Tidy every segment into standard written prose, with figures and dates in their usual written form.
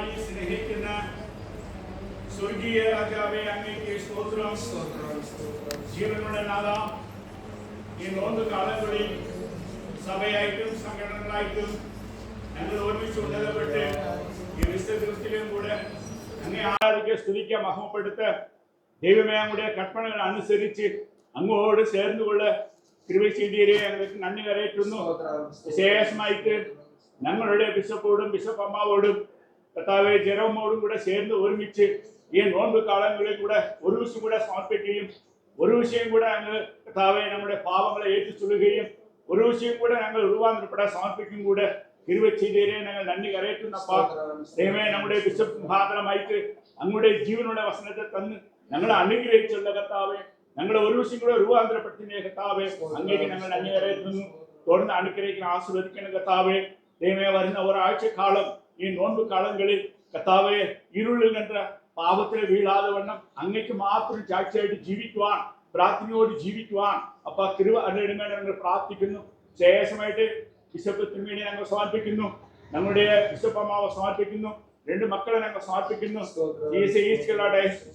അധികമായി സ്നേഹിക്കുന്ന സ്വർഗീയ രാജാവേ, അങ്ങേക്ക് സ്തോത്രം. ജീവനുള്ള നാഥ, ഈ നോമ്പ് കാലങ്ങളിൽ സഭയായിട്ടും സംഘടനകളായിട്ടും ഞങ്ങൾ ഒരുമിച്ച് ഉന്നതപ്പെട്ട് ഈ വിശുദ്ധത്തിലും കൂടെ അങ്ങേ ആരാധിക്കുക, സ്തുതിക്കുക, മഹത്വപ്പെടുത്ത ദൈവമേ, അങ്ങയുടെ കൽപ്പനകൾ അനുസരിച്ച് അങ്ങോട് ചേർന്നുകൊണ്ട് കൃപ ചെയ്തീരെ ഞങ്ങൾക്ക് നന്ദി കരയറ്റുന്നു. വിശേഷമായിട്ട് ഞങ്ങളുടെ ബിഷപ്പോടും ബിഷപ്പ് അമ്മാവോടും കർത്താവെ ജെറോമോടും കൂടെ ചേർന്ന് ഒരുമിച്ച് ഈ നോമ്പ് കാലങ്ങളിൽ കൂടെ ഒരു ദിവസം കൂടെ സമർപ്പിക്കുകയും ഒരു വിഷയം കൂടെ ഞങ്ങൾ കർത്താവെ നമ്മുടെ പാവങ്ങളെ ഏറ്റുചൊല്ലുകയും ഒരു വിഷയം കൂടെ ഞങ്ങൾ രൂപാന്തരപ്പെടാൻ സമർപ്പിക്കും കൂടെ കൃപ ചെയ്തീരെ ഞങ്ങൾ നന്ദി കരയറ്റുന്നപ്പാ. ദൈവമേ, നമ്മുടെ ബിഷപ്പ് മുഖാന്തരമായിട്ട് അങ്ങയുടെ ജീവനുള്ള വസനത്തെ തന്ന് ഞങ്ങളെ അനുഗ്രഹിച്ചുള്ള കർത്താവെ, ഞങ്ങളെ ഒരു വിഷയം കൂടെ രൂപാന്തരപ്പെടുത്തുന്ന കർത്താവെ, അങ്ങേക്ക് ഞങ്ങൾ നന്ദി കരയറ്റുന്നു. തുടർന്ന് അനുഗ്രഹിക്കുന്ന ആസ്വദിക്കുന്ന കർത്താവെ, ദൈവമേ, വരുന്ന ഒരാഴ്ച കാലം ഈ നോമ്പ് കാലങ്ങളിൽ കർത്താവെ ഇരുളിൽ നിന്ന് പാപത്തിൽ വീഴാതെ വണ്ണം അങ്ങേക്ക് മാത്രം സാക്ഷിയായിട്ട് ജീവിക്കുവാൻ, പ്രാർത്ഥനയോട് ജീവിക്കുവാൻ അപ്പ കൃപ അല്ലെടുങ്ങാൻ ഞങ്ങൾ പ്രാർത്ഥിക്കുന്നു. ശേഷമായിട്ട് ബിഷപ്പ് തിരുമേനി ഞങ്ങൾ സമർപ്പിക്കുന്നു, ഞങ്ങളുടെ ബിഷപ്പ് അമ്മാവെ സമർപ്പിക്കുന്നു, രണ്ട് മക്കളെ ഞങ്ങൾ സമർപ്പിക്കുന്നു,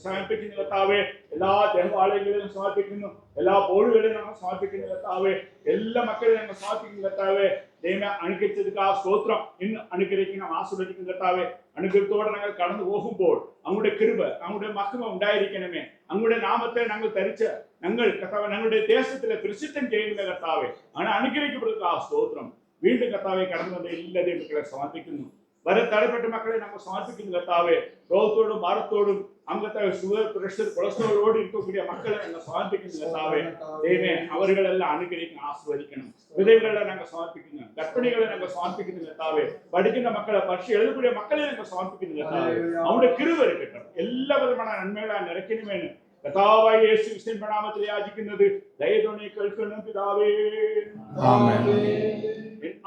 സമർപ്പിക്കുന്ന കർത്താവെ, എല്ലാ ദേവാലയങ്ങളിലും സമർപ്പിക്കുന്നു, എല്ലാ ബോർഡുകളിലും ഞങ്ങൾ സമർപ്പിക്കുന്ന കർത്താവെ, എല്ലാ മക്കളെയും ഞങ്ങൾ സമർപ്പിക്കുന്ന കർത്താവെ. ദൈവം അനുഗ്രഹിച്ചത് ആ സ്തോത്രം. ഇന്ന് അനുഗ്രഹിക്കുന്ന ആസ്വദിക്കുന്ന കർത്താവെ, അനുഗ്രഹത്തോടെ ഞങ്ങൾ കടന്നു പോകുമ്പോൾ അങ്ങയുടെ കൃപ, അങ്ങയുടെ മഹിമ ഉണ്ടായിരിക്കണമേ. അങ്ങയുടെ നാമത്തെ ഞങ്ങൾ ധരിച്ച് ഞങ്ങൾ കർത്താവ് ഞങ്ങളുടെ ദേശത്തിലെ പ്രസിദ്ധം ചെയ്യുന്ന കർത്താവെ, അങ്ങനെ അനുഗ്രഹിക്കപ്പെടുക ആ സ്തോത്രം. വീണ്ടും കർത്താവെ കടന്നു വന്ന എല്ലാ ദൈവങ്ങളെ സമർപ്പിക്കുന്നു. വരെ തടപ്പെട്ട മക്കളെ നമ്മൾ സമർപ്പിക്കുന്നു കർത്താവെ. രോഗത്തോടും ഭാരത്തോടും അങ്ങനത്തെ ഷുഗർ, പ്രഷർ, കൊളസ്ട്രോളോട് ഇരിക്കக்கூடிய മക്കളെ ഞങ്ങൾ സമർപ്പിക്കുന്നു കർത്താവെ. ദൈവമേ, അവരുകളെല്ലാം അനുഗ്രഹിക്കണം, ആസ്വദിക്കണം. വിധവകളെ ഞങ്ങൾ സമർപ്പിക്കുന്നു, ഗർഭിണികളെ ഞങ്ങൾ സമർപ്പിക്കുന്നു കർത്താവെ. പഠിക്കുന്ന മക്കളെ, പക്ഷി എഴുതக்கூடிய മക്കളെ ഞങ്ങൾ സമർപ്പിക്കുന്നു കർത്താവെ. അവിടെ കൃപ കിട്ടണം, എല്ലാവരുമാണ് നന്മകളാൻ നിറയ്ക്കണമേന് കർത്താവായ യേശു ക്രിസ്തുവിന്റെ നാമത്തിൽ യാചിക്കുന്നത് ദയതോടെ കേൾക്കണം പിതാവേ.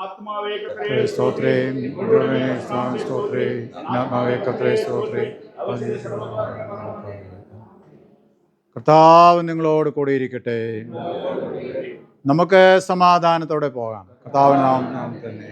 ആത്മാവേ കർത്താവേ സ്തോത്രേ, സ്തോത്രേ, ആത്മാവേ കർത്താവേ സ്തോത്രേ. കർത്താവ് നിങ്ങളോട് കൂടി ഇരിക്കട്ടെ. നമുക്ക് സമാധാനത്തോടെ പോകാം. കർത്താവിന്റെ നാമത്തിൽ തന്നെ.